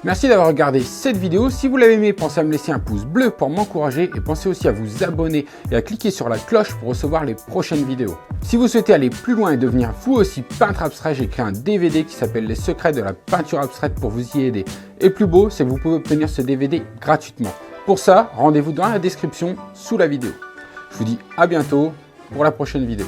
Merci d'avoir regardé cette vidéo. Si vous l'avez aimé, pensez à me laisser un pouce bleu pour m'encourager et pensez aussi à vous abonner et à cliquer sur la cloche pour recevoir les prochaines vidéos. Si vous souhaitez aller plus loin et devenir vous aussi peintre abstrait, j'ai créé un DVD qui s'appelle Les secrets de la peinture abstraite pour vous y aider. Et plus beau, c'est que vous pouvez obtenir ce DVD gratuitement. Pour ça, rendez-vous dans la description sous la vidéo. Je vous dis à bientôt pour la prochaine vidéo.